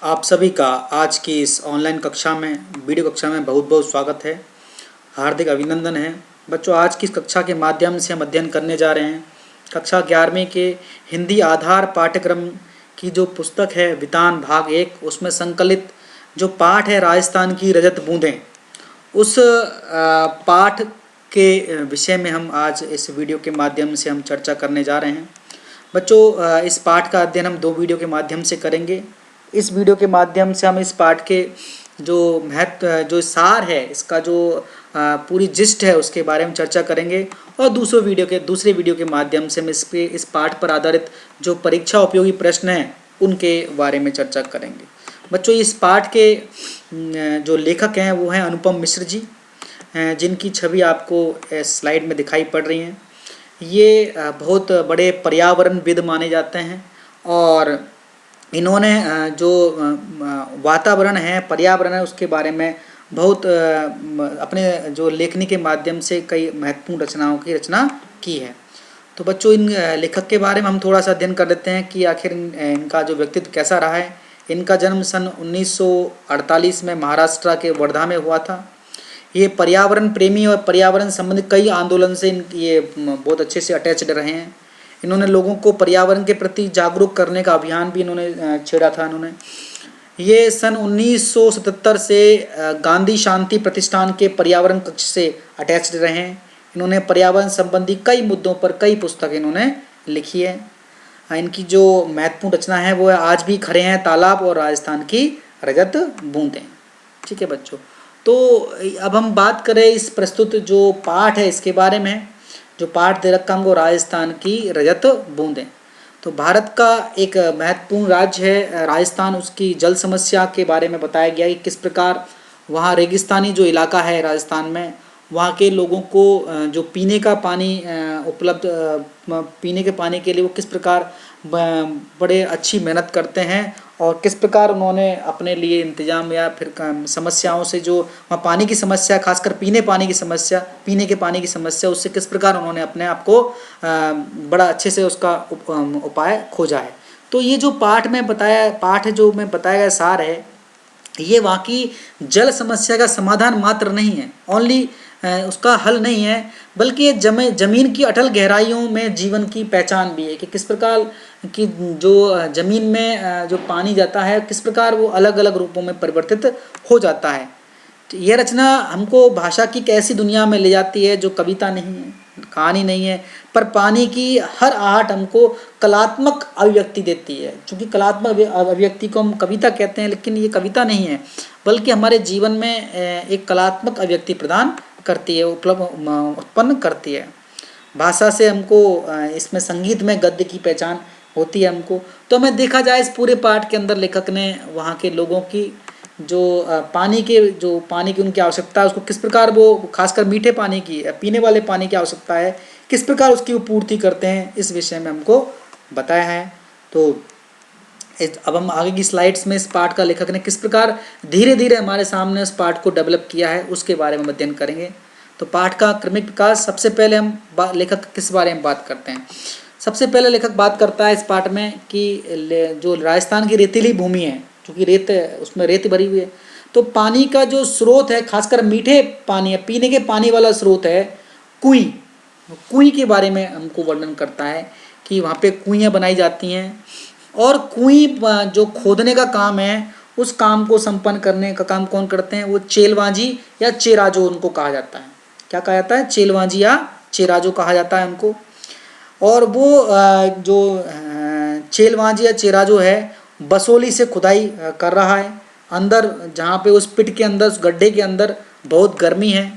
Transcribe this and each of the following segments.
आप सभी का आज की इस ऑनलाइन कक्षा में वीडियो कक्षा में बहुत बहुत स्वागत है। हार्दिक अभिनंदन है। बच्चों, आज की इस कक्षा के माध्यम से हम अध्ययन करने जा रहे हैं कक्षा 11वीं के हिंदी आधार पाठ्यक्रम की जो पुस्तक है वितान भाग 1, उसमें संकलित जो पाठ है राजस्थान की रजत बूंदें, उस पाठ के विषय में हम आज इस वीडियो के माध्यम से हम चर्चा करने जा रहे हैं। बच्चों, इस पाठ का अध्ययन हम 2 वीडियो के माध्यम से करेंगे। इस वीडियो के माध्यम से हम इस पाठ के जो महत्व, जो सार है, इसका जो पूरी जिस्ट है उसके बारे में चर्चा करेंगे और दूसरे वीडियो के माध्यम से हम इस पाठ पर आधारित जो परीक्षा उपयोगी प्रश्न हैं उनके बारे में चर्चा करेंगे। बच्चों, इस पाठ के जो लेखक हैं वो हैं अनुपम मिश्र जी, जिनकी छवि आपको स्लाइड में दिखाई पड़ रही हैं। ये बहुत बड़े पर्यावरणविद माने जाते हैं और इन्होंने जो वातावरण है, पर्यावरण है, उसके बारे में बहुत अपने जो लेखनी के माध्यम से कई महत्वपूर्ण रचनाओं की रचना की है। तो बच्चों, इन लेखक के बारे में हम थोड़ा सा अध्ययन कर लेते हैं कि आखिर इनका जो व्यक्तित्व कैसा रहा है। इनका जन्म सन 1948 में महाराष्ट्र के वर्धा में हुआ था। ये पर्यावरण प्रेमी और पर्यावरण संबंधित कई आंदोलन से ये बहुत अच्छे से अटैच्ड रहे हैं। इन्होंने लोगों को पर्यावरण के प्रति जागरूक करने का अभियान भी इन्होंने छेड़ा था। ये सन 1977 से गांधी शांति प्रतिष्ठान के पर्यावरण कक्ष से अटैच्ड रहे हैं। इन्होंने पर्यावरण संबंधी कई मुद्दों पर कई पुस्तकें इन्होंने लिखी है। इनकी जो महत्वपूर्ण रचना है वो है आज भी खड़े हैं तालाब और राजस्थान की रजत बूंदें। ठीक है बच्चों, तो अब हम बात करें इस प्रस्तुत जो पाठ है इसके बारे में। जो पाठ दे रखा हमको राजस्थान की रजत बूंदें। तो भारत का एक महत्वपूर्ण राज्य है राजस्थान, उसकी जल समस्या के बारे में बताया गया कि किस प्रकार वहाँ रेगिस्तानी जो इलाका है राजस्थान में, वहाँ के लोगों को जो पीने का पानी उपलब्ध पीने के पानी के लिए वो किस प्रकार बड़े अच्छी मेहनत करते हैं और किस प्रकार उन्होंने अपने लिए इंतजाम या फिर समस्याओं से जो वहाँ पानी की समस्या, खासकर पीने के पानी की समस्या, उससे किस प्रकार उन्होंने अपने आप को बड़ा अच्छे से उसका उपाय खोजा है। तो ये जो पाठ है जो मैं बताया गया सार है, ये वाकई जल समस्या का समाधान मात्र नहीं है, ओनली उसका हल नहीं है, बल्कि ये जमीन की अटल गहराइयों में जीवन की पहचान भी है कि किस प्रकार कि जो जमीन में जो पानी जाता है किस प्रकार वो अलग अलग रूपों में परिवर्तित हो जाता है। तो यह रचना हमको भाषा की एक ऐसी दुनिया में ले जाती है जो कविता नहीं है, कहानी नहीं है, पर पानी की हर आहट हमको कलात्मक अभिव्यक्ति देती है। क्योंकि कलात्मक अभिव्यक्ति को हम कविता कहते हैं, लेकिन ये कविता नहीं है, बल्कि हमारे जीवन में एक कलात्मक अभिव्यक्ति प्रदान करती है, उत्पन्न करती है। भाषा से हमको इसमें संगीत में गद्य की पहचान होती है हमको। तो हमें देखा जाए इस पूरे पाठ के अंदर लेखक ने वहाँ के लोगों की जो पानी की उनकी आवश्यकता है, उसको किस प्रकार वो खासकर मीठे पानी की, पीने वाले पानी की आवश्यकता है, किस प्रकार उसकी वो पूर्ति करते हैं, इस विषय में हमको बताया है। तो अब हम आगे की स्लाइड्स में इस पाठ का लेखक ने किस प्रकार धीरे धीरे हमारे सामने उस पाठ को डेवलप किया है उसके बारे में अध्ययन करेंगे। तो पाठ का क्रमिक विकास, सबसे पहले हम लेखक किस बारे में बात करते हैं। सबसे पहले लेखक बात करता है इस पाठ में कि जो राजस्थान की रेतीली भूमि है, क्योंकि रेत उसमें रेत भरी हुई है, तो पानी का जो स्रोत है, खासकर मीठे पानी है, पीने के पानी वाला स्रोत है कुएं के बारे में हमको वर्णन करता है कि वहाँ पे कुएं बनाई जाती हैं और कुएं जो खोदने का काम है उस काम को संपन्न करने का काम कौन करते हैं, वो चेलवाजी या चेराजो उनको कहा जाता है। क्या कहा जाता है? चेलवाजी या चेराजो कहा जाता है उनको। और वो जो चेलवाजी या चेराजो है बसोली से खुदाई कर रहा है अंदर, जहाँ पे उस पिट के अंदर, उस गड्ढे के अंदर बहुत गर्मी है।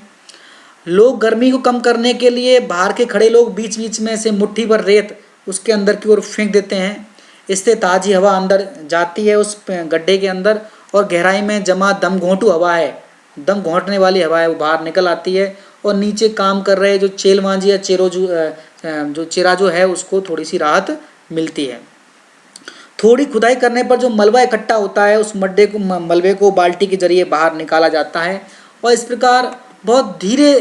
लोग गर्मी को कम करने के लिए बाहर के खड़े लोग बीच बीच में से मुट्ठी भर रेत उसके अंदर की ओर फेंक देते हैं। इससे ताज़ी हवा अंदर जाती है उस गड्ढे के अंदर, और गहराई में जमा दम घोंटू हवा है, दम घोंटने वाली हवा है, वो बाहर निकल आती है और नीचे काम कर रहे जो चेलवाजी या जो चेराजो है उसको थोड़ी सी राहत मिलती है। थोड़ी खुदाई करने पर जो मलबा इकट्ठा होता है उस मलबे को बाल्टी के जरिए बाहर निकाला जाता है और इस प्रकार बहुत धीरे,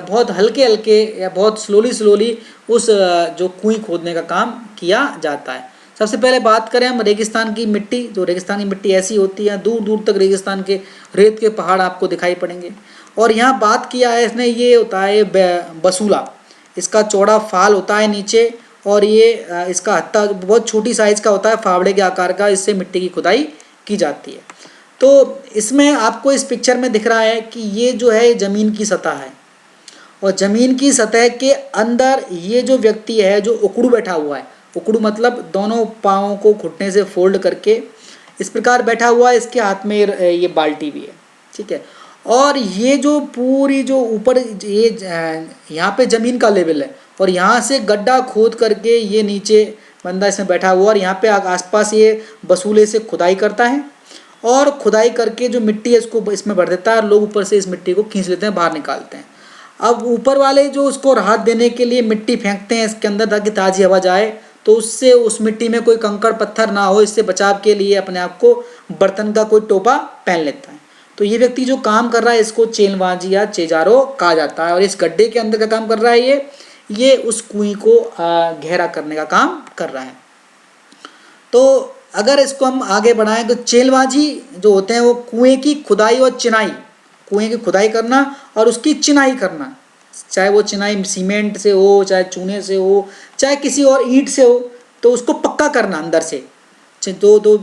बहुत हल्के हल्के या बहुत स्लोली उस जो कुएं खोदने का काम किया जाता है। सबसे पहले बात करें हम रेगिस्तान की मिट्टी, तो रेगिस्तान की मिट्टी ऐसी होती है, दूर दूर तक रेगिस्तान के रेत के पहाड़ आपको दिखाई पड़ेंगे। और यहाँ बात किया है इसने, ये होता है बसूला, इसका चौड़ा फाल होता है नीचे, और ये इसका हत्था बहुत छोटी साइज़ का होता है, फावड़े के आकार का, इससे मिट्टी की खुदाई की जाती है। तो इसमें आपको इस पिक्चर में दिख रहा है कि ये जो है ज़मीन की सतह है, और ज़मीन की सतह के अंदर ये जो व्यक्ति है जो उकड़ू बैठा हुआ है, उकड़ू मतलब दोनों पाँवों को घुटने से फोल्ड करके इस प्रकार बैठा हुआ है, इसके हाथ में ये बाल्टी भी है, ठीक है। और ये जो पूरी जो ऊपर ये यहाँ पे ज़मीन का लेवल है, और यहाँ से गड्ढा खोद करके ये नीचे बंदा इसमें बैठा हुआ, और यहाँ पे आसपास ये बसूले से खुदाई करता है, और खुदाई करके जो मिट्टी है इसको इसमें भर देता है, और लोग ऊपर से इस मिट्टी को खींच लेते हैं, बाहर निकालते हैं। अब ऊपर वाले जो उसको राहत देने के लिए मिट्टी फेंकते हैं इसके अंदर ताकि ताज़ी हवा जाए, तो उससे उस मिट्टी में कोई कंकड़ पत्थर ना हो, इससे बचाव के लिए अपने आप को बर्तन का कोई टोपा पहन लेता है। तो ये व्यक्ति जो काम कर रहा है इसको चेलवाजी या चेजारो कहा जाता है, और इस गड्ढे के अंदर का काम कर रहा है ये उस कुएं को गहरा करने का काम कर रहा है। तो अगर इसको हम आगे बढ़ाएं तो चेलवाजी जो होते हैं वो कुएं की खुदाई और चिनाई, कुएं की खुदाई करना और उसकी चिनाई करना, चाहे वो चिनाई सीमेंट से हो, चाहे चूने से हो, चाहे किसी और ईंट से हो, तो उसको पक्का करना अंदर से, तो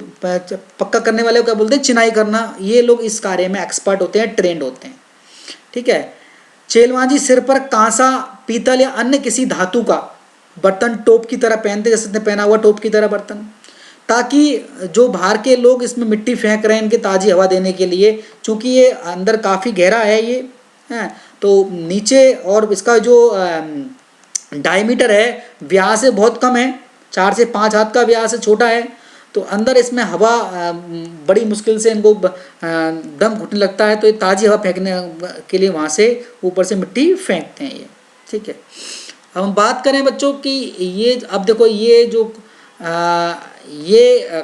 पक्का करने वाले को क्या बोलते हैं, चिनाई करना। ये लोग इस कार्य में एक्सपर्ट होते हैं, ट्रेंड होते हैं, ठीक है। चेलवाजी सिर पर कांसा, पीतल या अन्य किसी धातु का बर्तन टोप की तरह पहनते, जैसे पहना हुआ टोप की तरह बर्तन, ताकि जो बाहर के लोग इसमें मिट्टी फेंक रहे हैं इनके ताज़ी हवा देने के लिए, चूँकि ये अंदर काफ़ी गहरा है ये है, तो नीचे, और इसका जो डायमीटर है व्यास है बहुत कम है, 4 से 5 हाथ का व्यास है, छोटा है, तो अंदर इसमें हवा बड़ी मुश्किल से इनको दम घुटने लगता है, तो ये ताज़ी हवा फेंकने के लिए वहाँ से ऊपर से मिट्टी फेंकते हैं ये, ठीक है। अब हम बात करें बच्चों कि ये, अब देखो ये जो ये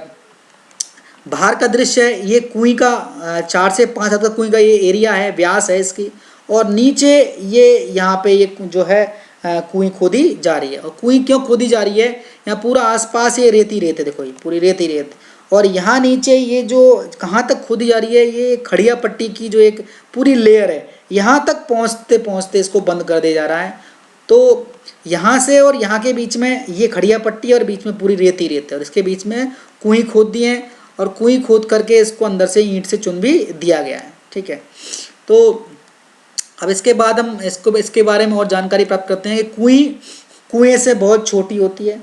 बाहर का दृश्य है, ये कुएं का 4 से 5 हाथ का कुएं का ये एरिया है, व्यास है इसकी, और नीचे ये यहाँ पे ये जो है कुएं खोदी जा रही है। और कुएं क्यों खोदी जा रही है, यहाँ पूरा आसपास ये रेत ही रेत है, देखो ये पूरी रेत ही रेत, और यहाँ नीचे ये जो कहाँ तक खोदी जा रही है, ये खड़िया पट्टी की जो एक पूरी लेयर है, यहाँ तक पहुँचते पहुँचते इसको बंद कर दिया जा रहा है। तो यहाँ से और यहाँ के बीच में ये खड़िया पट्टी है, और बीच में पूरी रेत ही रेत है, और इसके बीच में कुएं खोद दिए हैं, और कुएं खोद करके इसको अंदर से ईंट से चुन भी दिया गया है, ठीक है। तो अब इसके बाद हम इसके बारे में और जानकारी प्राप्त करते हैं कि कुएं से बहुत छोटी होती है,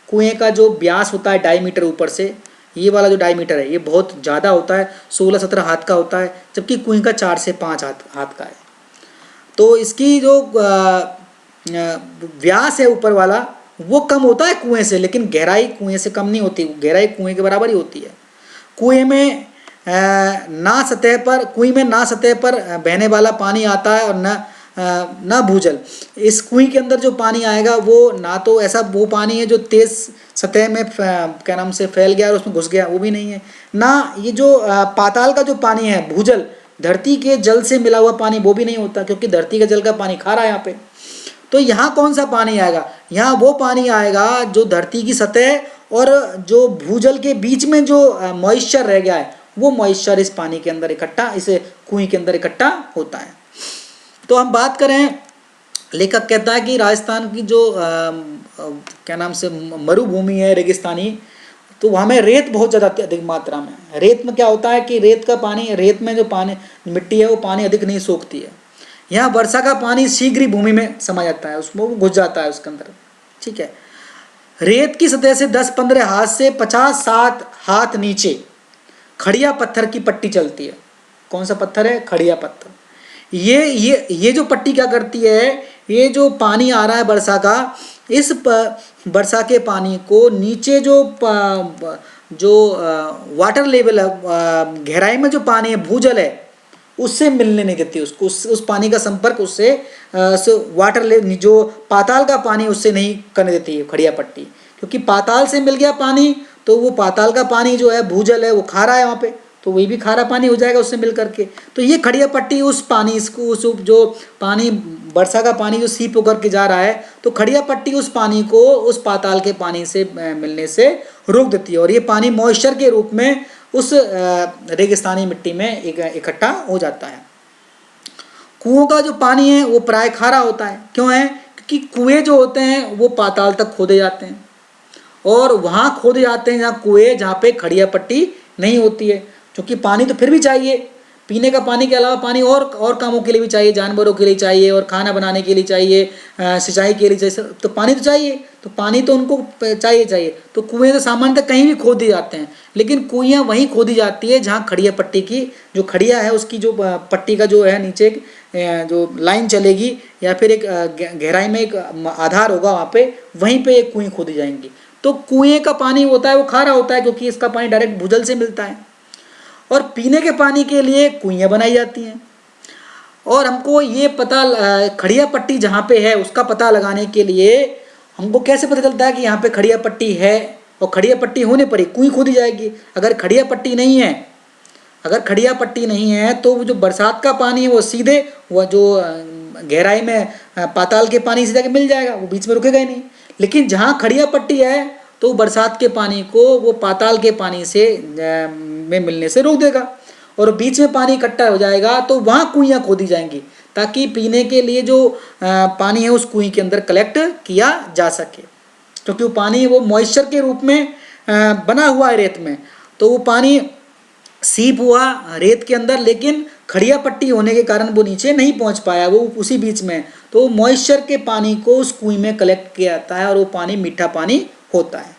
कुएं का जो व्यास होता है डायमीटर ऊपर से, ये वाला जो डायमीटर है ये बहुत ज़्यादा होता है, 16-17 हाथ का होता है, जबकि कुएं का 4 से 5 हाथ का है। तो इसकी जो व्यास है ऊपर वाला वो कम होता है कुएं से, लेकिन गहराई कुएं से कम नहीं होती, गहराई कुएं के बराबर ही होती है। कुएं में ना सतह पर बहने वाला पानी आता है, और ना भूजल। इस कुएं के अंदर जो पानी आएगा वो ना तो ऐसा वो पानी है जो तेज सतह में क्या नाम से फैल गया और उसमें घुस गया, वो भी नहीं है, ना ये जो पाताल का जो पानी है भूजल, धरती के जल से मिला हुआ पानी, वो भी नहीं होता, क्योंकि धरती के जल का पानी खारा है यहाँ पे। तो यहाँ कौन सा पानी आएगा, यहाँ वो पानी आएगा जो धरती की सतह और जो भूजल के बीच में जो मॉइस्चर रह गया है, वो मॉइस्चर इस पानी के अंदर इकट्ठा, इस कुएं के अंदर इकट्ठा होता है। तो हम बात करें, लेखक कहता है कि राजस्थान की जो क्या नाम से मरुभूमि है, रेगिस्तानी, तो वहाँ में रेत बहुत ज़्यादा अधिक मात्रा में। रेत में क्या होता है कि रेत में जो पानी मिट्टी है वो पानी अधिक नहीं सोखती है। यहाँ वर्षा का पानी शीघ्र ही भूमि में समा जाता है, उसमें घुस जाता है उसके अंदर, ठीक है। रेत की सतह से 10-15 हाथ से 50-60 हाथ नीचे खड़िया पत्थर की पट्टी चलती है। कौन सा पत्थर है, खड़िया पत्थर। ये जो पट्टी क्या करती है, ये जो पानी आ रहा है वर्षा का, इस वर्षा के पानी को नीचे जो वाटर लेवल है, गहराई में जो पानी है, भूजल है, उससे मिलने नहीं देती उसको, उस पानी का संपर्क उससे वाटर लेवल जो पाताल का पानी उससे नहीं करने देती है खड़िया पट्टी, क्योंकि पाताल से मिल गया पानी तो वो पाताल का पानी जो है भूजल है वो खारा है वहाँ पे, तो वही भी खारा पानी हो जाएगा उससे मिल करके। तो ये खड़िया पट्टी उस पानी, इसको उस जो पानी वर्षा का पानी जो सीप होकर के जा रहा है, तो खड़िया पट्टी उस पानी को उस पाताल के पानी से मिलने से रोक देती है और ये पानी मॉइस्चर के रूप में उस रेगिस्तानी मिट्टी में इकट्ठा हो जाता है। कुओं का जो पानी है वो प्राय खारा होता है। क्यों है? क्योंकि कुएं जो होते हैं वो पाताल तक खोदे जाते हैं और वहाँ खोदे जाते हैं जहाँ कुएं, जहाँ पे खड़िया पट्टी नहीं होती है। क्योंकि पानी तो फिर भी चाहिए, पीने का पानी के अलावा पानी और कामों के लिए भी चाहिए, जानवरों के लिए चाहिए और खाना बनाने के लिए चाहिए, सिंचाई के लिए चाहिए, तो पानी तो चाहिए, तो पानी तो उनको चाहिए। तो कुएं तो सामान्यतः कहीं भी खोद दिए जाते हैं, लेकिन कुइयाँ वहीं खोदी जाती है जहाँ खड़िया पट्टी की जो खड़िया है उसकी जो पट्टी का जो है नीचे एक जो लाइन चलेगी या फिर एक गहराई में एक आधार होगा, वहाँ पे वहीं पे एक कुएं खोदी जाएंगी। तो कुएं का पानी होता है वो खारा होता है क्योंकि इसका पानी डायरेक्ट भूजल से मिलता है और पीने के पानी के लिए कुइयाँ बनाई जाती हैं। और हमको ये पता खड़िया पट्टी जहाँ पे है उसका पता लगाने के लिए हमको कैसे पता चलता है कि यहाँ पे खड़िया पट्टी है, और खड़िया पट्टी होने पर ही कुएं खोदी जाएगी। अगर खड़िया पट्टी नहीं है तो वो जो बरसात का पानी है वो सीधे वो जो गहराई में पाताल के पानी से जाके मिल जाएगा, वो बीच में रुकेगा ही नहीं। लेकिन जहाँ खड़िया पट्टी है तो बरसात के पानी को वो पाताल के पानी से में मिलने से रोक देगा और बीच में पानी इकट्ठा हो जाएगा, तो वहाँ कुइयाँ खोदी जाएंगी ताकि पीने के लिए जो पानी है उस कुएं के अंदर कलेक्ट किया जा सके। क्योंकि वो पानी वो मॉइस्चर के रूप में बना हुआ है रेत में, तो वो पानी सीप हुआ रेत के अंदर, लेकिन खड़िया पट्टी होने के कारण वो नीचे नहीं पहुंच पाया, वो उसी बीच में। तो मॉइस्चर के पानी को उस कुएं में कलेक्ट किया जाता है और वो पानी मीठा पानी होता है।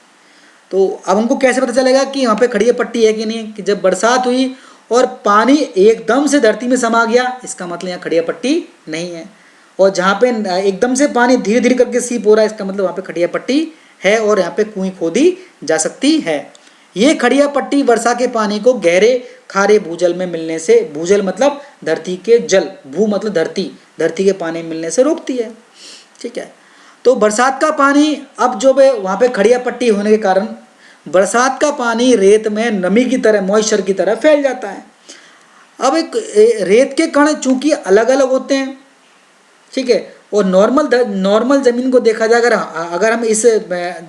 तो अब हमको कैसे पता चलेगा कि यहाँ पे खड़िया पट्टी है कि नहीं? कि जब बरसात हुई और पानी एकदम से धरती में समा गया, इसका मतलब यहाँ खड़िया पट्टी नहीं है। और जहाँ पे एकदम से पानी धीरे धीरे करके सीप हो रहा है, इसका मतलब वहाँ पे खड़िया पट्टी है और यहाँ पे कुएं खोदी जा सकती है। ये खड़िया पट्टी वर्षा के पानी को गहरे खारे भूजल में मिलने से, भूजल मतलब धरती के जल, भू मतलब धरती, धरती के पानी मिलने से रोकती है। ठीक है, तो बरसात का पानी अब जो है वहाँ पे खड़िया पट्टी होने के कारण बरसात का पानी रेत में नमी की तरह, मॉइस्चर की तरह फैल जाता है। अब एक रेत के कण चूंकि अलग अलग होते हैं, ठीक है, और नॉर्मल ज़मीन को देखा जाए, अगर हम इस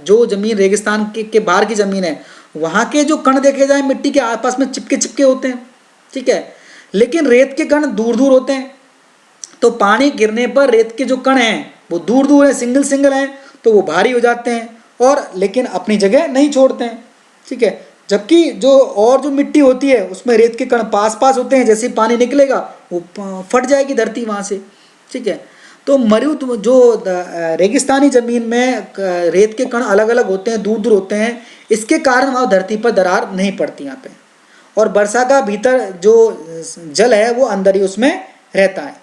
जो ज़मीन रेगिस्तान के बाहर की ज़मीन है वहाँ के जो कण देखे जाए मिट्टी के आसपास में चिपके होते हैं, ठीक है, लेकिन रेत के कण दूर दूर होते हैं। तो पानी गिरने पर रेत के जो कण हैं वो दूर दूर हैं, सिंगल हैं, तो वो भारी हो जाते हैं और लेकिन अपनी जगह नहीं छोड़ते हैं। ठीक है, जबकि जो मिट्टी होती है उसमें रेत के कण पास होते हैं, जैसे पानी निकलेगा वो फट जाएगी धरती वहाँ से। ठीक है, तो जो रेगिस्तानी ज़मीन में रेत के कण अलग अलग होते हैं, दूर दूर होते हैं, इसके कारण वहाँ धरती पर दरार नहीं पड़ती यहाँ पे, और वर्षा का भीतर जो जल है वो अंदर ही उसमें रहता है।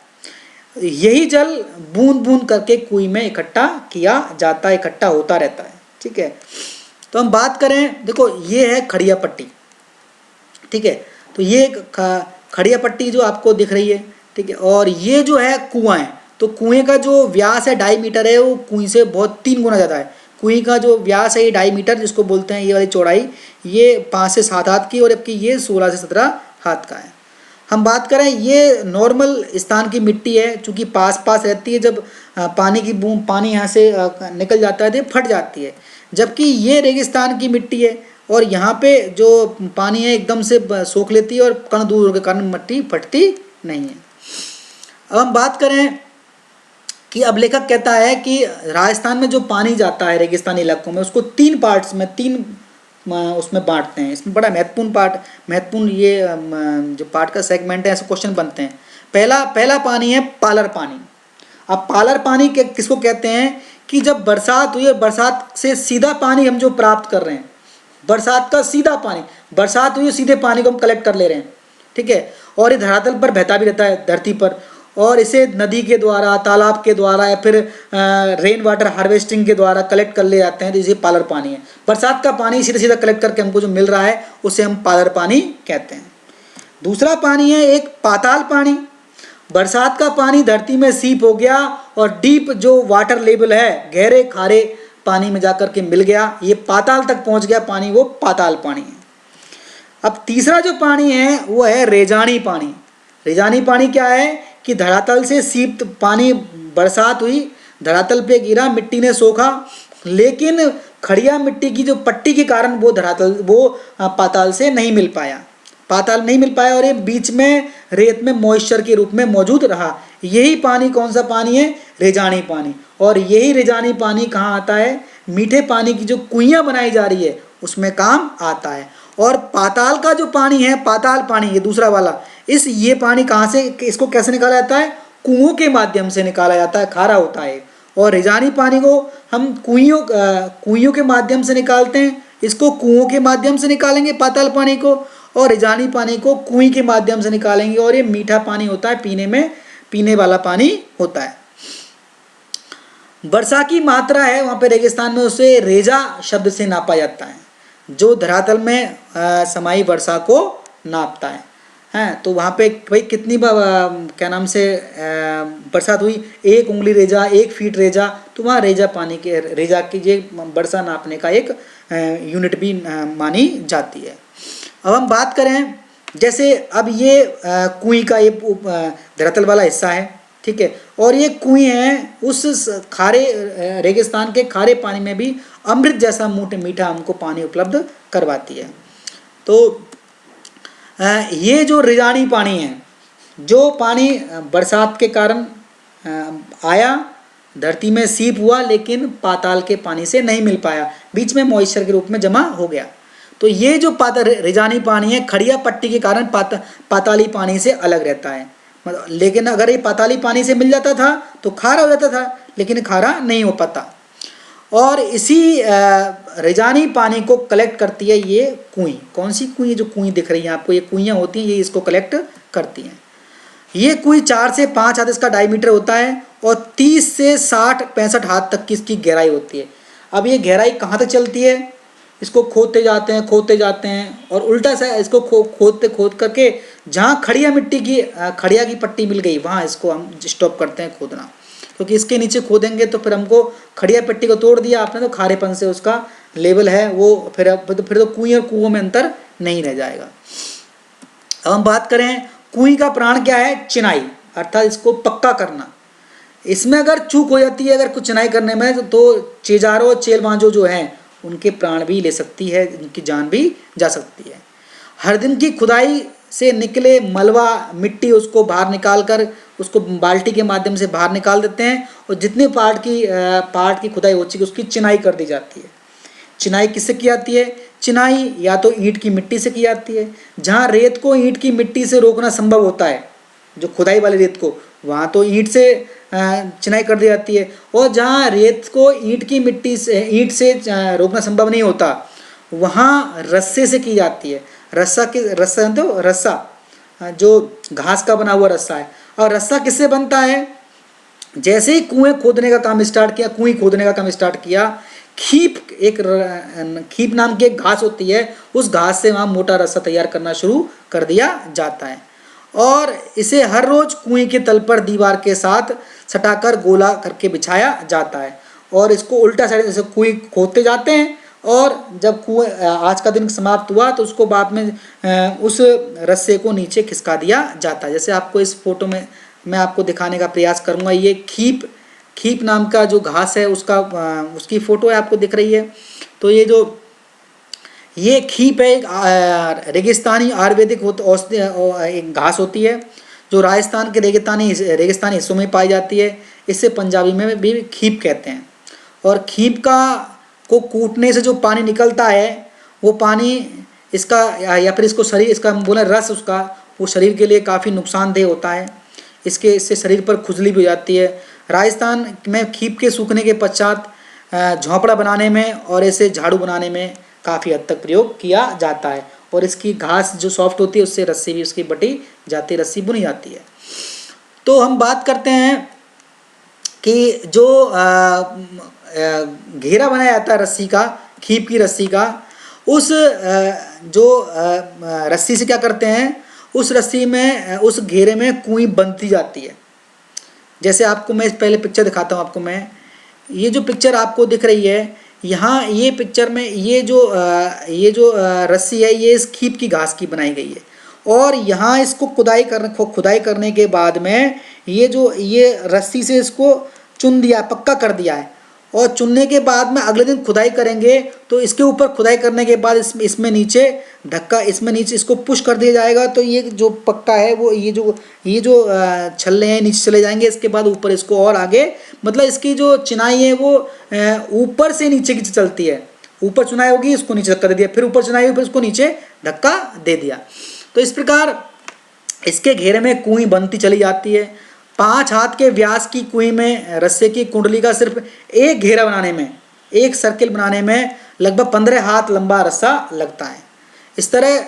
यही जल बूंद बूंद करके कुएं में इकट्ठा होता रहता है। ठीक है, तो हम बात करें, देखो ये है खड़िया पट्टी। ठीक है, तो ये खड़िया पट्टी जो आपको दिख रही है, ठीक है, और ये जो है कुआं है, तो कुएं का जो व्यास है 2.5 मीटर है, वो कुएं से बहुत 3 गुना ज़्यादा है। कुएं का जो व्यास है ये 2.5 मीटर, जिसको बोलते हैं ये वाली चौड़ाई, ये 5 से 7 हाथ की, और जबकि ये 16 से 17 हाथ का है। हम बात करें, ये नॉर्मल स्थान की मिट्टी है, चूँकि पास रहती है, जब पानी की बूंद पानी यहाँ से निकल जाता है तो फट जाती है, जबकि ये रेगिस्तान की मिट्टी है और यहाँ पे जो पानी है एकदम से सोख लेती है और कण दूर होने के कारण मिट्टी फटती नहीं है। अब हम बात करें कि अब लेखक कहता है कि राजस्थान में जो पानी जाता है रेगिस्तानी इलाकों में, उसको 3 पार्ट्स में, 3 उसमें बांटते हैं। इसमें बड़ा महत्वपूर्ण ये जो पार्ट का सेगमेंट है, ऐसे क्वेश्चन बनते हैं। पहला पानी है पालर पानी। अब पालर पानी किसको कहते हैं? कि जब बरसात हुई और बरसात से सीधा पानी हम जो प्राप्त कर रहे हैं, बरसात का सीधा पानी, बरसात हुई सीधे पानी को हम कलेक्ट कर ले रहे हैं। ठीक है, और ये धरातल पर बहता भी रहता है धरती पर, और इसे नदी के द्वारा, तालाब के द्वारा या फिर रेन वाटर हार्वेस्टिंग के द्वारा कलेक्ट कर ले जाते हैं, तो इसे पालर पानी है। बरसात का पानी सीधा कलेक्ट करके हमको जो मिल रहा है उसे हम पालर पानी कहते हैं। दूसरा पानी है एक पाताल पानी। बरसात का पानी धरती में सीप हो गया और डीप जो वाटर लेवल है, गहरे खारे पानी में जाकर के मिल गया, ये पाताल तक पहुंच गया पानी, वो पाताल पानी है। अब तीसरा जो पानी है वो है रेजानी पानी। रेजानी पानी क्या है? कि धरातल से सीप पानी बरसात हुई, धरातल पे गिरा, मिट्टी ने सोखा, लेकिन खड़िया मिट्टी की जो पट्टी के कारण वो पाताल से नहीं मिल पाया, पाताल नहीं मिल पाया और ये बीच में रेत में मॉइस्चर के रूप में मौजूद रहा। यही पानी कौन सा पानी है? रेजानी पानी। और यही रेजानी पानी कहाँ आता है? मीठे पानी की जो कुइयाँ बनाई जा रही है उसमें काम आता है। और पाताल का जो पानी है, पाताल पानी, ये दूसरा वाला, ये पानी कहाँ से, इसको कैसे निकाला जाता है? कुओं के माध्यम से निकाला जाता है, खारा होता है। और रेजानी पानी को हम कुइयों के माध्यम से निकालते हैं, इसको कुओं के माध्यम से निकालेंगे पाताल पानी को, और रेजानी पानी को कुएं के माध्यम से निकालेंगे। और ये मीठा पानी होता है, पीने वाला पानी होता है। वर्षा की मात्रा है वहाँ पे रेगिस्तान में, उसे रेजा शब्द से नापा जाता है, जो धरातल में समाई वर्षा को नापता है। हैं तो वहाँ पे भाई कितनी क्या नाम से बरसात हुई? 1 उंगली रेजा, 1 फीट रेजा। तो वहाँ रेजा की ये वर्षा नापने का एक यूनिट भी मानी जाती है। अब हम बात करें, जैसे अब ये कुएं का ये धरातल वाला हिस्सा है, ठीक है, और ये कुएं हैं उस खारे रेगिस्तान के खारे पानी में भी अमृत जैसा मीठा हमको पानी उपलब्ध करवाती है। तो ये जो रेजानी पानी है, जो पानी बरसात के कारण आया, धरती में सीप हुआ, लेकिन पाताल के पानी से नहीं मिल पाया, बीच में मॉइस्चर के रूप में जमा हो गया। तो ये जो रेजानी पानी है, खड़िया पट्टी के कारण पाताली पानी से अलग रहता है। लेकिन अगर ये पाताली पानी से मिल जाता था तो खारा हो जाता था, लेकिन खारा नहीं हो पाता। और इसी रेजानी पानी को कलेक्ट करती है ये कुएं। कौन सी कुएं? जो कुएं दिख रही हैं आपको, ये कुइयाँ होती हैं, ये इसको कलेक्ट करती हैं। ये कुएं 4 से 5 हाथ इसका डायमीटर होता है और 30 से 60-65 हाथ तक की इसकी गहराई होती है। अब ये गहराई कहाँ तक चलती है? इसको खोदते जाते हैं और उल्टा सा इसको खोद करके जहाँ खड़िया की पट्टी मिल गई वहाँ इसको हम स्टॉप करते हैं खोदना, क्योंकि इसके नीचे खोदेंगे तो फिर हमको खड़िया पट्टी को तोड़ दिया आपने तो खारेपन से उसका लेवल है वो फिर तो कुएं और कुओं में अंतर नहीं रह जाएगा। अब हम बात करें कुएं का प्राण क्या है? चिनाई, अर्थात इसको पक्का करना। इसमें अगर चूक हो जाती है अगर कुछ चिनाई करने में तो चेजारो चेलबांजो जो हैं उनके प्राण भी ले सकती है, उनकी जान भी जा सकती है। हर दिन की खुदाई से निकले मलबा मिट्टी उसको बाहर निकाल कर उसको बाल्टी के माध्यम से बाहर निकाल देते हैं और जितने पार्ट की खुदाई हो चुकी उसकी चिनाई कर दी जाती है। चिनाई किससे की जाती है? चिनाई या तो ईंट की मिट्टी से की जाती है, जहाँ रेत को ईंट की मिट्टी से रोकना संभव होता है, जो खुदाई वाली रेत को, वहाँ तो ईंट से चिनाई कर दी जाती है। और जहाँ रेत को ईंट से रोकना संभव नहीं होता वहाँ रस्से से की जाती है। रस्सा जो घास का बना हुआ रस्सा है। और रस्सा किससे बनता है? जैसे ही कुएं खोदने का काम स्टार्ट किया, खीप नाम की एक घास होती है, उस घास से वहाँ मोटा रस्सा तैयार करना शुरू कर दिया जाता है और इसे हर रोज कुएं के तल पर दीवार के साथ सटाकर गोला करके बिछाया जाता है और इसको उल्टा साइड से कुएं खोदते जाते हैं और जब कुएं आज का दिन समाप्त हुआ तो उसको बाद में उस रस्से को नीचे खिसका दिया जाता है। जैसे आपको इस फोटो में मैं आपको दिखाने का प्रयास करूंगा, ये खीप नाम का जो घास है उसकी फोटो है, आपको दिख रही है। तो ये खीप है, एक रेगिस्तानी आयुर्वेदिक एक घास होती है जो राजस्थान के रेगिस्तानी हिस्सों में पाई जाती है। इसे पंजाबी में भी खीप कहते हैं। और खीप को कूटने से जो पानी निकलता है वो पानी इसका या फिर इसका हम बोले रस उसका, वो शरीर के लिए काफ़ी नुकसानदेह होता है। इससे शरीर पर खुजली भी हो जाती है। राजस्थान में खीप के सूखने के पश्चात झोंपड़ा बनाने में और इसे झाड़ू बनाने में काफ़ी हद तक प्रयोग किया जाता है और इसकी घास जो सॉफ्ट होती है उससे रस्सी भी उसकी बटी जाती है, रस्सी बुनी जाती है। तो हम बात करते हैं कि जो घेरा बनाया जाता है रस्सी का, खीप की रस्सी का, उस जो रस्सी से क्या करते हैं, उस रस्सी में उस घेरे में कुएं बनती जाती है। जैसे आपको मैं पहले पिक्चर दिखाता हूँ आपको मैं, ये जो पिक्चर आपको दिख रही है यहाँ, ये पिक्चर में ये जो रस्सी है ये इस खीप की घास की बनाई गई है और यहाँ इसको खुदाई करने के बाद में ये रस्सी से इसको चुन दिया, पक्का कर दिया है। और चुनने के बाद में अगले दिन खुदाई करेंगे तो इसके ऊपर खुदाई करने के बाद इसमें नीचे धक्का, इसमें नीचे इसको पुश कर दिया जाएगा। तो ये जो पक्का है वो ये जो छल्ले हैं नीचे चले जाएंगे। इसके बाद ऊपर इसको और आगे, मतलब इसकी जो चिनाई है वो ऊपर से नीचे की चलती है। ऊपर चुनाई होगी, इसको नीचे धक्का दे दिया, फिर ऊपर चुनाई होगी, फिर इसको नीचे धक्का दे दिया। तो इस प्रकार इसके घेरे में कुई बनती चली जाती है। 5 हाथ के व्यास की कुई में रस्से की कुंडली का सिर्फ एक घेरा बनाने में, एक सर्किल बनाने में लगभग 15 हाथ लंबा रस्सा लगता है। इस तरह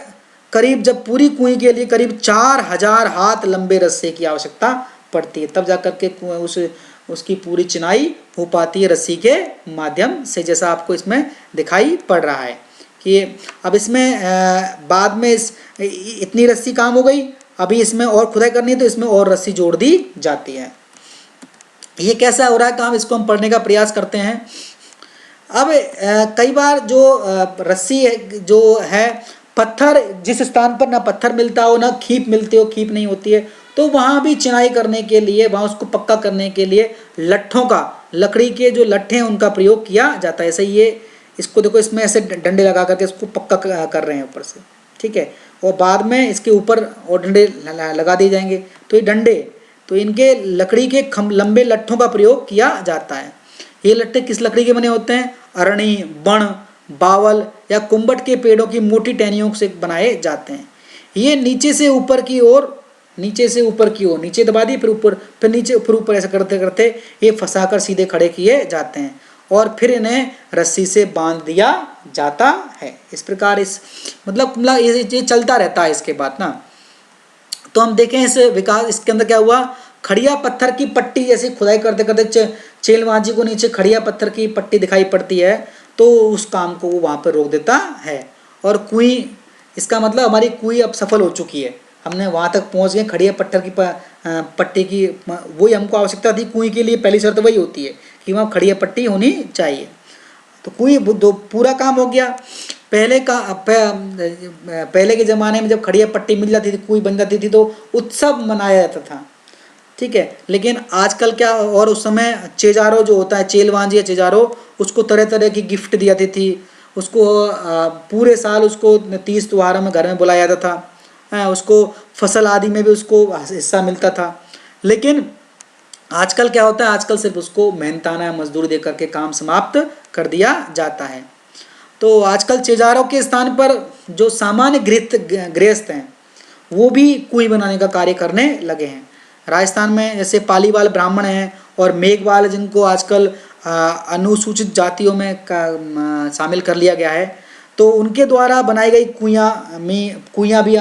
करीब जब पूरी कुई के लिए करीब 4000 हाथ लंबे रस्से की आवश्यकता पड़ती है, तब जाकर के उसकी पूरी चिनाई हो पाती है रस्सी के माध्यम से, जैसा आपको इसमें दिखाई पड़ रहा है कि अब इसमें बाद में इतनी रस्सी काम हो गई, अभी इसमें और खुदाई करनी है तो इसमें और रस्सी जोड़ दी जाती है। ये कैसा हो रहा है काम, इसको हम पढ़ने का प्रयास करते हैं। अब कई बार जो रस्सी जो है, पत्थर जिस स्थान पर ना पत्थर मिलता हो ना खीप मिलती हो, खीप नहीं होती है, तो वहाँ भी चिनाई करने के लिए, वहाँ उसको पक्का करने के लिए लट्ठों का, लकड़ी के जो लट्ठे हैं उनका प्रयोग किया जाता है। ऐसे ये इसको देखो, इसमें ऐसे डंडे लगा करके इसको पक्का कर रहे हैं ऊपर से, ठीक है। और बाद में इसके ऊपर और डंडे लगा दिए जाएंगे। तो ये डंडे, तो इनके लकड़ी के लंबे लट्ठों का प्रयोग किया जाता है। ये लट्ठे किस लकड़ी के बने होते हैं? अरणी, बण, बावल या कुंबट के पेड़ों की मोटी टहनियों से बनाए जाते हैं। ये नीचे से ऊपर की ओर, नीचे से ऊपर की ओर, नीचे दबा दिए फिर ऊपर, फिर नीचे, फिर ऊपर, ऐसा करते करते ये फंसाकर सीधे खड़े किए जाते हैं और फिर इन्हें रस्सी से बांध दिया जाता है। इस प्रकार मतलब ये चलता रहता है। इसके बाद ना तो हम देखें इस विकास, इसके अंदर क्या हुआ, खड़िया पत्थर की पट्टी, जैसे खुदाई करते करते चेलवाजी को नीचे खड़िया पत्थर की पट्टी दिखाई पड़ती है तो उस काम को वो वहाँ पर रोक देता है। और कुई, इसका मतलब हमारी कुई अब सफल हो चुकी है, हमने वहाँ तक पहुँच गए। खड़िया पत्थर की पट्टी की वही हमको आवश्यकता थी। कुई के लिए पहली शर्त वही होती है कि वहाँ खड़िया पट्टी होनी चाहिए। तो कुई पूरा काम हो गया। पहले के ज़माने में जब खड़िया पट्टी मिल जाती थी, कुई बन जाती थी, तो उत्सव मनाया जाता था, ठीक है। लेकिन आजकल क्या, और उस समय चेजारो जो होता है, चेलवांजी या चेजारो, उसको तरह तरह की गिफ्ट दी जाती थी। उसको पूरे साल उसको 30 त्योहारों में घर में बुलाया जाता था। उसको फसल आदि में भी उसको हिस्सा मिलता था। लेकिन आजकल क्या होता है, आजकल सिर्फ उसको मेहनताना मजदूरी दे करके काम समाप्त कर दिया जाता है। तो आजकल चेजारों के स्थान पर जो सामान्य गृहस्थ हैं वो भी कुई बनाने का कार्य करने लगे हैं। राजस्थान में जैसे पालीवाल ब्राह्मण हैं और मेघवाल, जिनको आजकल अनुसूचित जातियों में शामिल कर लिया गया है, तो उनके द्वारा बनाई गई कुइयाँ भी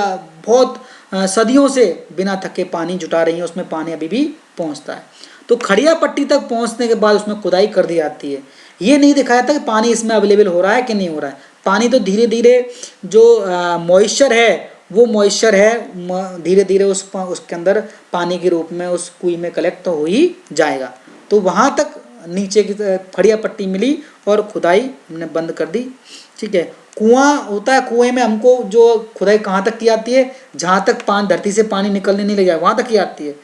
बहुत सदियों से बिना थके पानी जुटा रही हैं। उसमें पानी अभी भी पहुंचता है। तो खड़िया पट्टी तक पहुंचने के बाद उसमें खुदाई कर दी जाती है। ये नहीं दिखाया था कि पानी इसमें अवेलेबल हो रहा है कि नहीं हो रहा है। पानी तो धीरे धीरे जो मॉइस्चर है, वो मॉइस्चर है धीरे धीरे उसके अंदर पानी के रूप में उस कुई में कलेक्ट तो हो ही जाएगा। तो वहाँ तक नीचे की खड़िया पट्टी मिली और खुदाई हमने बंद कर दी, ठीक है। कुआं होता है, कुएं में हमको जो खुदाई कहाँ तक की जाती है, जहाँ तक धरती से पानी निकलने नहीं लग जाए वहाँ तक की जाती है,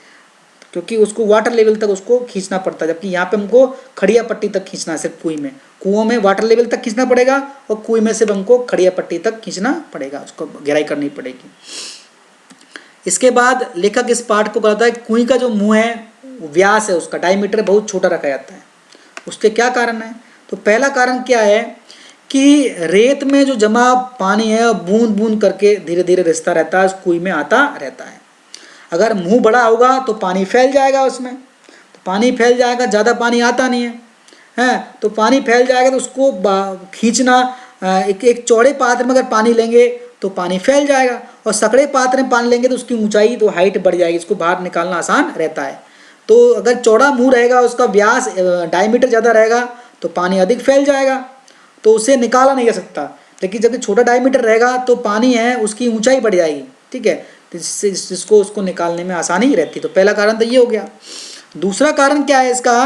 क्योंकि उसको वाटर लेवल तक उसको खींचना पड़ता है। जबकि यहाँ पे हमको खड़िया पट्टी तक खींचना है सिर्फ कुएं में। कुओं में वाटर लेवल तक खींचना पड़ेगा और कुएं में सिर्फ हमको खड़िया पट्टी तक खींचना पड़ेगा, उसको गहराई करनी पड़ेगी। इसके बाद लेखक इस पाठ को बताता है कुएं का जो मुँह है, व्यास है, उसका डायमीटर बहुत छोटा रखा जाता है। उसके क्या कारण है? तो पहला कारण क्या है कि रेत में जो जमा पानी है बूंद बूंद करके धीरे धीरे रिसता रहता है, उस कुएं में आता रहता है। अगर मुंह बड़ा होगा तो पानी फैल जाएगा उसमें, तो पानी फैल जाएगा, ज़्यादा पानी आता नहीं है, तो पानी फैल जाएगा तो उसको खींचना, एक चौड़े पात्र में अगर पानी लेंगे तो पानी फैल जाएगा, और सकड़े पात्र में पानी लेंगे तो उसकी ऊंचाई तो हाइट बढ़ जाएगी, इसको बाहर निकालना आसान रहता है। तो अगर चौड़ा मुंह रहेगा, उसका व्यास डायमीटर ज़्यादा रहेगा तो पानी अधिक फैल जाएगा, तो उसे निकाला नहीं जा सकता। लेकिन जब छोटा डायमीटर रहेगा तो पानी है उसकी ऊंचाई बढ़ जाएगी, ठीक है, जिसको उसको निकालने में आसानी रहती। तो पहला कारण तो ये हो गया। दूसरा कारण क्या है इसका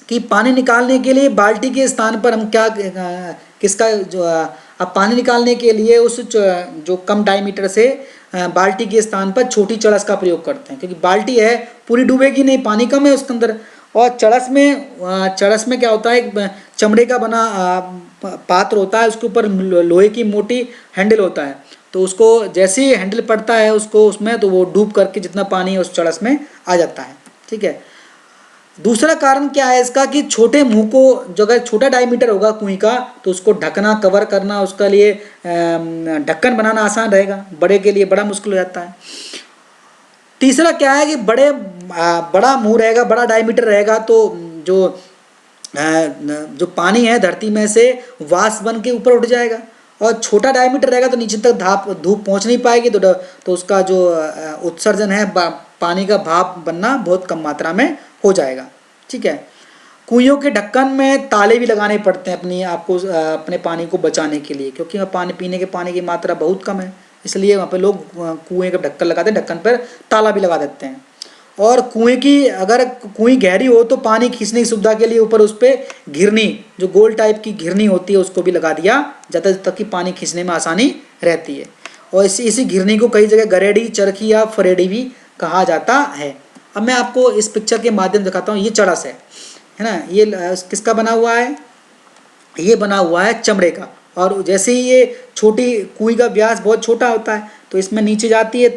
कि पानी निकालने के लिए बाल्टी के स्थान पर हम क्या, किसका जो अब पानी निकालने के लिए उस जो कम डायमीटर से बाल्टी के स्थान पर छोटी चड़स का प्रयोग करते हैं, क्योंकि बाल्टी है पूरी डूबेगी नहीं, पानी कम है उसके अंदर। और चड़स में क्या होता है, एक चमड़े का बना पात्र होता है, उसके ऊपर लोहे की मोटी हैंडल होता है, तो उसको जैसे ही हैंडल पड़ता है उसको उसमें, तो वो डूब करके जितना पानी है उस चड़स में आ जाता है। ठीक है। दूसरा कारण क्या है इसका, कि छोटे मुंह को, जो अगर छोटा डायमीटर होगा कुएं का तो उसको ढकना, कवर करना, उसका लिए ढक्कन बनाना आसान रहेगा, बड़े के लिए बड़ा मुश्किल हो जाता है। तीसरा क्या है कि बड़ा मुंह रहेगा, बड़ा डायमीटर रहेगा, तो जो पानी है धरती में से वाष्प बन के ऊपर उठ जाएगा, और छोटा डायमीटर रहेगा तो नीचे तक धूप पहुंच नहीं पाएगी, तो उसका जो उत्सर्जन है, पानी का भाप बनना बहुत कम मात्रा में हो जाएगा। ठीक है। कुइयों के ढक्कन में ताले भी लगाने पड़ते हैं अपने पानी को बचाने के लिए, क्योंकि वहाँ पानी पीने के पानी की मात्रा बहुत कम है, इसलिए वहाँ पे लोग कुएं का ढक्कन लगाते हैं, ढक्कन पर ताला भी लगा देते हैं। और अगर कुएं गहरी हो तो पानी खींचने की सुविधा के लिए ऊपर उस पर घिरनी, जो गोल टाइप की घिरनी होती है, उसको भी लगा दिया जाता है, ताकि पानी खींचने में आसानी रहती है। और इसी घिरनी को कई जगह गरेड़ी, चरखी या फरेड़ी भी कहा जाता है। अब मैं आपको इस पिक्चर के माध्यम से दिखाता हूँ। ये चड़स है ना, ये किसका बना हुआ है, ये बना हुआ है चमड़े का। और जैसे ही ये छोटी कुएं का व्यास बहुत छोटा होता है, तो इसमें नीचे जाती है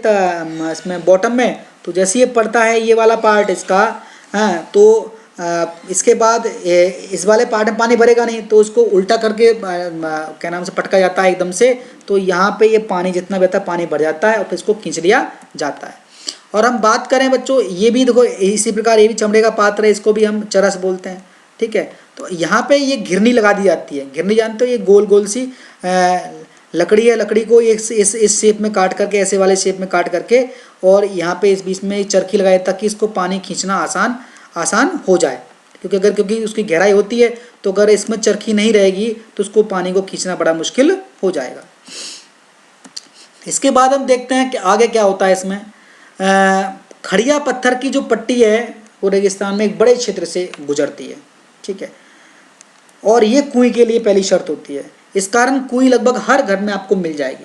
इसमें बॉटम में, तो जैसे ये पड़ता है ये वाला पार्ट इसका, तो इसके बाद इस वाले पार्ट में पानी भरेगा नहीं, तो उसको उल्टा करके क्या नाम से पटका जाता है एकदम से, तो यहाँ पे ये पानी जितना बहता है पानी भर जाता है और फिर इसको खींच लिया जाता है। और हम बात करें बच्चों, ये भी देखो इसी प्रकार ये भी चमड़े का पात्र है, इसको भी हम चरस बोलते हैं। ठीक है। तो यहाँ पे ये घिरनी लगा दी जाती है। घिरनी जानते हो, ये गोल गोल सी लकड़ी है, लकड़ी को इस शेप में काट करके, ऐसे वाले शेप में काट करके, और यहाँ पे इस बीच में चरखी लगाई ताकि इसको पानी खींचना आसान हो जाए, क्योंकि उसकी गहराई होती है, तो अगर इसमें चरखी नहीं रहेगी तो उसको पानी को खींचना बड़ा मुश्किल हो जाएगा। इसके बाद हम देखते हैं कि आगे क्या होता है इसमें। खड़िया पत्थर की जो पट्टी है वो रेगिस्तान में एक बड़े क्षेत्र से गुजरती है। ठीक है। और ये कुएं के लिए पहली शर्त होती है, इस कारण कुएं लगभग हर घर में आपको मिल जाएगी।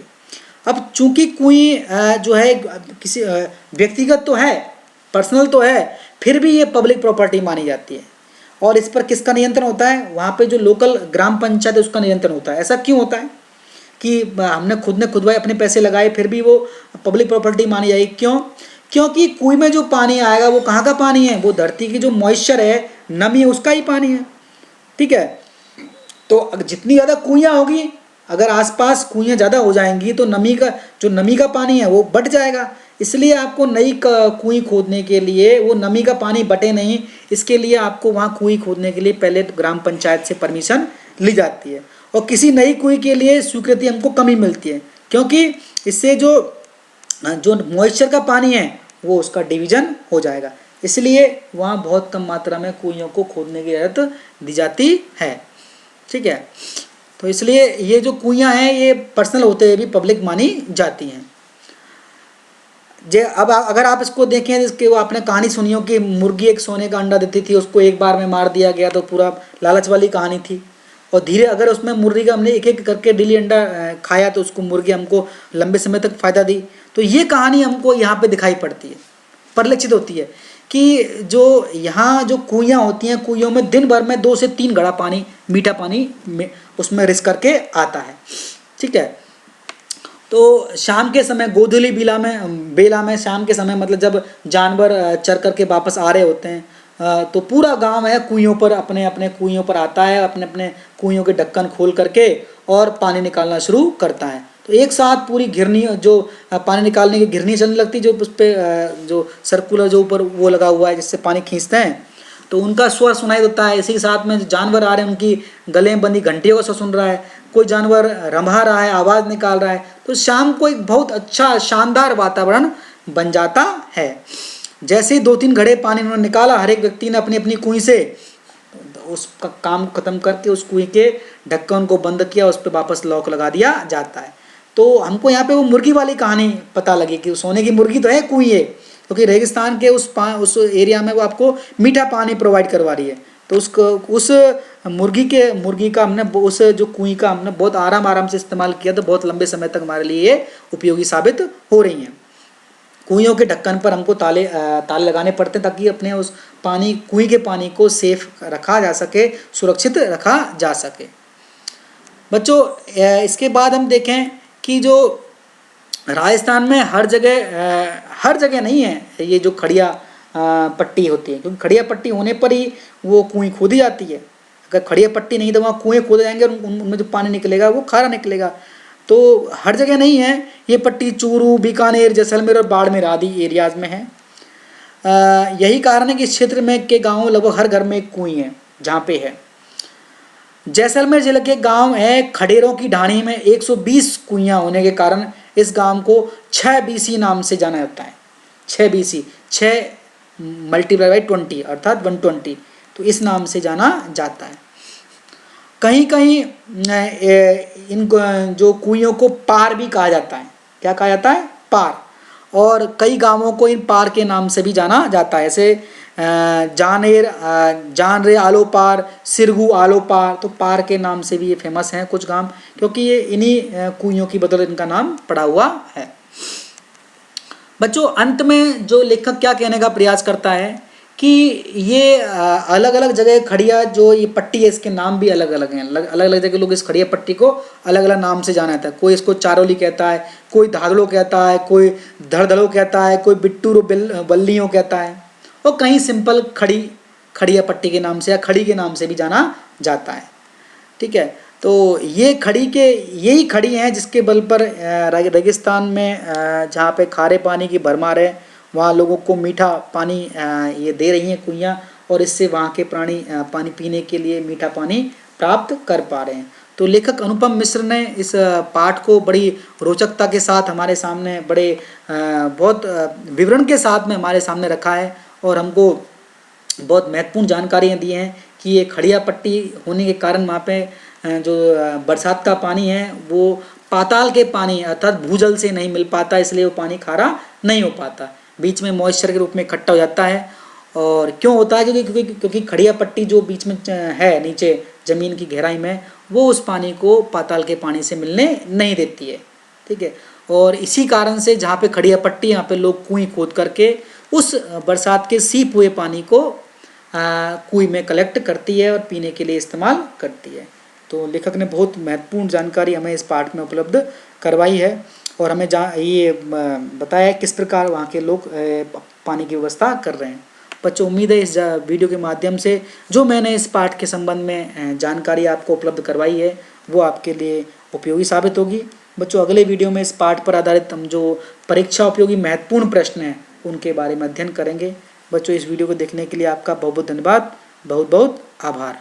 अब चूंकि कुएं जो है किसी व्यक्तिगत तो है, पर्सनल तो है, फिर भी ये पब्लिक प्रॉपर्टी मानी जाती है, और इस पर किसका नियंत्रण होता है, वहाँ पे जो लोकल ग्राम पंचायत है उसका नियंत्रण होता है। ऐसा क्यों होता है कि हमने खुदवाए, अपने पैसे लगाए, फिर भी वो पब्लिक प्रॉपर्टी मानी जाएगी? क्यों? क्योंकि कुएं में जो पानी आएगा वो कहाँ का पानी है, वो धरती की जो मॉइस्चर है, नमी है, उसका ही पानी है। ठीक है। तो जितनी ज़्यादा कुइयाँ होगी, अगर आसपास कुइयाँ ज़्यादा हो जाएंगी तो नमी का पानी है वो बढ़ जाएगा। इसलिए आपको नई कुएं खोदने के लिए वो नमी का पानी बटे नहीं, इसके लिए आपको वहाँ कुएं खोदने के लिए पहले ग्राम पंचायत से परमिशन ली जाती है। और किसी नई कुएं के लिए स्वीकृति हमको कमी मिलती है, क्योंकि इससे जो मॉइस्चर का पानी है वो उसका डिवीजन हो जाएगा, इसलिए वहाँ बहुत कम मात्रा में कुइयों को खोदने की इजाज़त दी जाती है। ठीक है। तो इसलिए ये जो कुइयाँ हैं ये पर्सनल होते हुए भी पब्लिक मानी जाती हैं। अब अगर आप इसको देखें, इसके वो आपने कहानी सुनी हो कि मुर्गी एक सोने का अंडा देती थी, उसको एक बार में मार दिया गया, तो पूरा लालच वाली कहानी थी। और धीरे अगर उसमें मुर्गी का हमने एक एक करके डेली अंडा खाया तो उसको मुर्गी हमको लंबे समय तक फ़ायदा दी। तो ये कहानी हमको यहाँ पे दिखाई पड़ती है, परिलक्षित होती है कि जो यहाँ जो कुइयाँ होती हैं, कुइयों में दिन भर में 2 से 3 घड़ा पानी, मीठा पानी उसमें रिस करके आता है। ठीक है। तो शाम के समय गोधूली बेला में शाम के समय, मतलब जब जानवर चर करके वापस आ रहे होते हैं, तो पूरा गांव है कुइयों पर, अपने अपने कुइयों पर आता है, अपने अपने कुइयों के ढक्कन खोल करके और पानी निकालना शुरू करता है। तो एक साथ पूरी घिरनी, जो पानी निकालने की घिरनी चलने लगती, जो उस पर जो सर्कुलर जो ऊपर वो लगा हुआ है जिससे पानी खींचते हैं, तो उनका स्वर सुनाई देता है। इसी के साथ में जानवर आ रहे हैं, उनकी गले में बंधी घंटियों का स्वर सुन रहा है, कोई जानवर रंभा रहा है, आवाज़ निकाल रहा है। तो शाम को एक बहुत अच्छा शानदार वातावरण बन जाता है। जैसे ही 2-3 घड़े पानी उन्होंने निकाला, हर एक व्यक्ति ने अपनी अपनी कुएं से उसका काम खत्म करके उस कुएं के ढक्कन को बंद किया, उस पर वापस लॉक लगा दिया जाता है। तो हमको यहाँ पे वो मुर्गी वाली कहानी पता लगी कि सोने की मुर्गी तो है कुएं, क्योंकि रेगिस्तान के उस एरिया में वो आपको मीठा पानी प्रोवाइड करवा रही है। तो उस मुर्गी का हमने उस जो कुएं का हमने बहुत आराम से इस्तेमाल किया, तो बहुत लंबे समय तक हमारे लिए ये उपयोगी साबित हो रही हैं। कुइयों के ढक्कन पर हमको ताले लगाने पड़ते हैं ताकि अपने उस कुएं के पानी को सेफ रखा जा सके, सुरक्षित रखा जा सके। बच्चों इसके बाद हम देखें कि जो राजस्थान में हर जगह नहीं है ये जो खड़िया पट्टी होती है, क्योंकि खड़िया पट्टी होने पर ही वो कुएं खोदी जाती है। अगर खड़िया पट्टी नहीं तो वहाँ कुएं खोदे जाएंगे और उनमें जो पानी निकलेगा वो खारा निकलेगा। तो हर जगह नहीं है ये पट्टी, चूरू, बीकानेर, जैसलमेर और बाड़मेर आदि एरियाज़ में है। यही कारण है कि इस क्षेत्र में के गाँव लगभग हर घर में एक कुएं है जहाँ पे है। जैसलमेर जिले के गांव है खडेरों की ढाणी में 120 कुइयाँ होने के कारण इस गांव को 6 BC नाम से जाना जाता है। 6 BC, 6 मल्टीप्लाई बाई 20 अर्थात 120, तो इस नाम से जाना जाता है। कहीं कहीं इन जो कुइयों को पार भी कहा जाता है। क्या कहा जाता है? पार। और कई गांवों को इन पार के नाम से भी जाना जाता है, ऐसे जानरे आलो पार, सिरगू आलो पार, तो पार के नाम से भी ये फेमस हैं कुछ गांव, क्योंकि ये इन्हीं कुइयों की बदौलत इनका नाम पड़ा हुआ है। बच्चों अंत में जो लेखक क्या कहने का प्रयास करता है कि ये अलग अलग जगह खड़िया जो ये पट्टी है इसके नाम भी अलग अलग हैं। अलग अलग जगह लोग इस खड़िया पट्टी को अलग अलग नाम से जाना जाता है। कोई इसको चारोली कहता है, कोई धादड़ो कहता है, कोई धड़धड़ो कहता है, कोई बिट्टू बल्लियों कहता है, और कहीं सिंपल खड़िया पट्टी के नाम से या खड़ी के नाम से भी जाना जाता है। ठीक है, तो ये यही खड़ी हैं जिसके बल पर रेगिस्तान में जहाँ पे खारे पानी की भरमार है वहाँ लोगों को मीठा पानी ये दे रही हैं कुइयाँ, और इससे वहाँ के प्राणी पानी पीने के लिए मीठा पानी प्राप्त कर पा रहे हैं। तो लेखक अनुपम मिश्र ने इस पाठ को बड़ी रोचकता के साथ हमारे सामने बहुत विवरण के साथ में हमारे सामने रखा है, और हमको बहुत महत्वपूर्ण जानकारियाँ दी हैं कि ये खड़िया पट्टी होने के कारण वहाँ पे जो बरसात का पानी है वो पाताल के पानी अर्थात भूजल से नहीं मिल पाता, इसलिए वो पानी खारा नहीं हो पाता, बीच में मॉइस्चर के रूप में इकट्ठा हो जाता है। और क्यों होता है? क्योंकि खड़िया पट्टी जो बीच में है नीचे ज़मीन की गहराई में, वो उस पानी को पाताल के पानी से मिलने नहीं देती है। ठीक है, और इसी कारण से जहाँ पे खड़िया पट्टी यहाँ पे लोग कुएं खोद करके उस बरसात के सीप हुए पानी को कुएं में कलेक्ट करती है और पीने के लिए इस्तेमाल करती है। तो लेखक ने बहुत महत्वपूर्ण जानकारी हमें इस पाठ में उपलब्ध करवाई है, और हमें ये बताया किस प्रकार वहाँ के लोग पानी की व्यवस्था कर रहे हैं। बच्चों उम्मीद है इस वीडियो के माध्यम से जो मैंने इस पाठ के संबंध में जानकारी आपको उपलब्ध करवाई है वो आपके लिए उपयोगी साबित होगी। बच्चों अगले वीडियो में इस पाठ पर आधारित हम जो परीक्षा उपयोगी महत्वपूर्ण प्रश्न हैं उनके बारे में अध्ययन करेंगे। बच्चों इस वीडियो को देखने के लिए आपका बहुत बहुत धन्यवाद, बहुत बहुत आभार।